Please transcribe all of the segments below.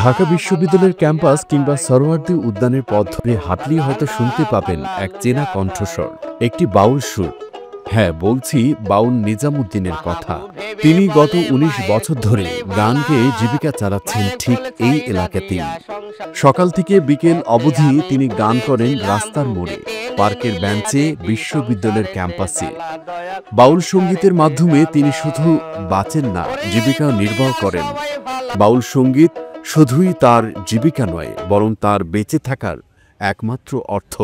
ঢাকা বিশ্ববিদ্যালয়ের ক্যাম্পাস কিংবা সরোয়ার্দী উদ্যানের পথ ধরে হাঁটলেই হয়তো শুনতে পাবেন এক চেনা কণ্ঠস্বর, একটি বাউল সুর। হ্যাঁ, বলছি বাউল নিজামুদ্দিনের কথা। তিনি গত ১৯ বছর ধরে গান গেয়ে জীবিকা চালাচ্ছেন ঠিক এই এলাকাতেই। সকাল থেকে বিকেল অবধি তিনি গান করেন রাস্তার মোড়ে, পার্কের বেঞ্চে, বিশ্ববিদ্যালয়ের ক্যাম্পাসে। বাউল সঙ্গীতের মাধ্যমে তিনি শুধু বাঁচেন না, জীবিকা নির্বাহ করেন। বাউল সঙ্গীত শুধুই তার জীবিকা নয়, বরং তার বেঁচে থাকার একমাত্র অর্থ।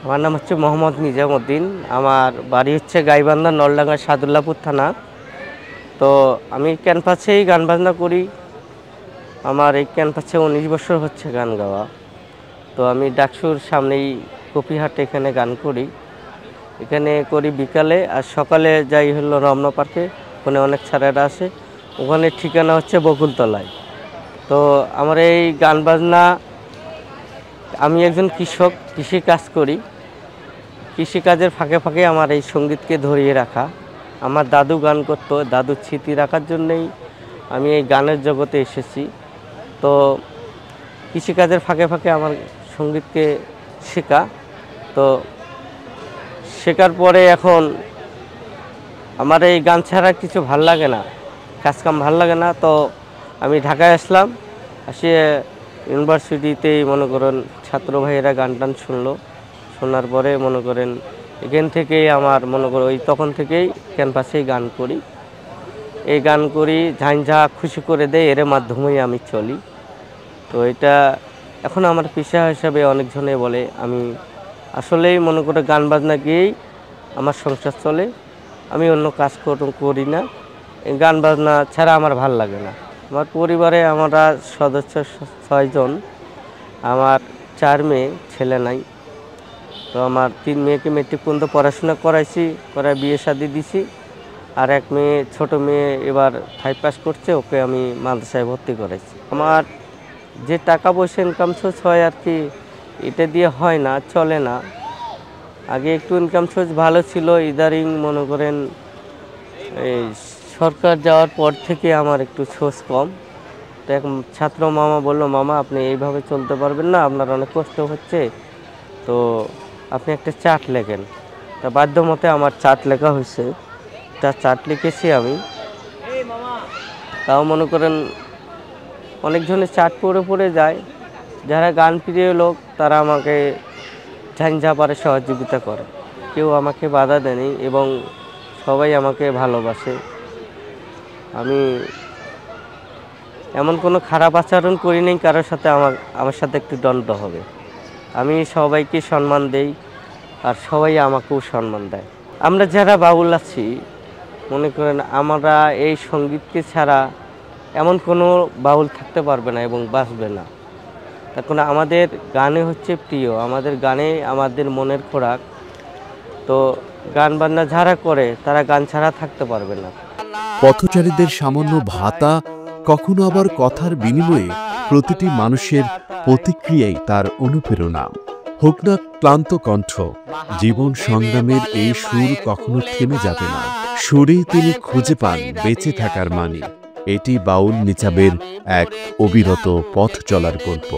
আমার নাম হচ্ছে মোহাম্মদ নিজামুদ্দিন। আমার বাড়ি হচ্ছে গাইবান্ধা, নলডাঙ্গা, সাদুল্লাপুর থানা। তো আমি ক্যাম্পাসেই গান বাজনা করি। আমার এই ক্যাম্পাসে ১৯ বছর হচ্ছে গান গাওয়া। তো আমি ডাকসুর সামনেই কপিহাটে এখানে গান করি। এখানে করি বিকালে, আর সকালে যাই হলো রমনা পার্কে, ওখানে অনেক ছাড়ারা আসে। ওখানে ঠিকানা হচ্ছে বকুলতলায়। তো আমার এই গান বাজনা, আমি একজন কৃষক, কৃষি কাজ করি। কৃষিকাজের ফাঁকে ফাঁকে আমার এই সঙ্গীতকে ধরিয়ে রাখা। আমার দাদু গান করতো, দাদুর স্মৃতি রাখার জন্যেই আমি এই গানের জগতে এসেছি। তো কৃষিকাজের ফাঁকে ফাঁকে আমার সঙ্গীতকে শেখা। তো শেখার পরে এখন আমার এই গান ছাড়া কিছু ভাল লাগে না, কাজকাম ভাল লাগে না। তো আমি ঢাকায় আসলাম, আসে ইউনিভার্সিটিতেই মনে করেন ছাত্র ভাইয়েরা গান টান শুনলো। শোনার পরে মনে করেন এখান থেকেই আমার মনে করো ওই তখন থেকেই ক্যাম্পাসেই গান করি। এই গান করি, ঝাঁঝা খুশি করে দেয়, এর মাধ্যমেই আমি চলি। তো এটা এখন আমার পেশা হিসাবে অনেকজনে বলে। আমি আসলেই মনে করে গান বাজনা গিয়েই আমার সংসার চলে। আমি অন্য কাজ করি না। এই গান বাজনা ছাড়া আমার ভাল লাগে না। আমার পরিবারে আমরা সদস্য ৬ জন। আমার ৪ মেয়ে, ছেলে নাই। তো আমার ৩ মেয়েকে মেট্রিক পর্যন্ত পড়াশোনা করাইছি, বিয়ে শাদি দিছি। আর এক মেয়ে, ছোট মেয়ে এবার 5 পাস করছে, ওকে আমি মাদ্রাসায় ভর্তি করাইছি। আমার যে টাকা পয়সা ইনকাম সোর্স হয় আর কি, এটা দিয়ে হয় না, চলে না। আগে একটু ইনকাম সোর্স ভালো ছিল, ইদারিং মনে করেন এই সরকার যাওয়ার পর থেকে আমার একটু সোর্স কম। তো এক ছাত্র মামা বলল, মামা আপনি এইভাবে চলতে পারবেন না, আপনার অনেক কষ্ট হচ্ছে, তো আপনি একটা চার্ট লেখেন। তা বাধ্য মতে আমার চার্ট লেখা হয়েছে। তা চার্ট লিখেছি আমি। তাও মনে করেন অনেকজনের চার্ট পড়ে পড়ে যায়। যারা গান প্রিয় লোক তারা আমাকে ঝাঁঝাপারে সহযোগিতা করে। কেউ আমাকে বাধা দেয়নি এবং সবাই আমাকে ভালোবাসে। আমি এমন কোনো খারাপ আচরণ করি নাই কারোর সাথে আমার সাথে একটু দ্বন্দ্ব হবে। আমি সবাইকে সম্মান দেই, আর সবাই আমাকেও সম্মান দেয়। আমরা যারা বাউল আছি, মনে করেন আমরা এই সঙ্গীতকে ছাড়া এমন কোনো বাউল থাকতে পারবে না এবং বাঁচবে না। এখন আমাদের গানে হচ্ছে প্রিয়, আমাদের গানে আমাদের মনের খোরাক। তো গান বাজনা যারা করে তারা গান ছাড়া থাকতে পারবে না। পথচারীদের সামান্য ভাতা, কখনো আবার কথার বিনিময়ে প্রতিটি মানুষের প্রতিক্রিয়াই তার অনুপ্রেরণা। হোক না ক্লান্ত কণ্ঠ, জীবন সংগ্রামের এই সুর কখনো থেমে যাবে না। সুরেই তিনি খুঁজে পান বেঁচে থাকার মানে। এটি বাউল নিজামের এক অবিরত পথ চলার গল্প।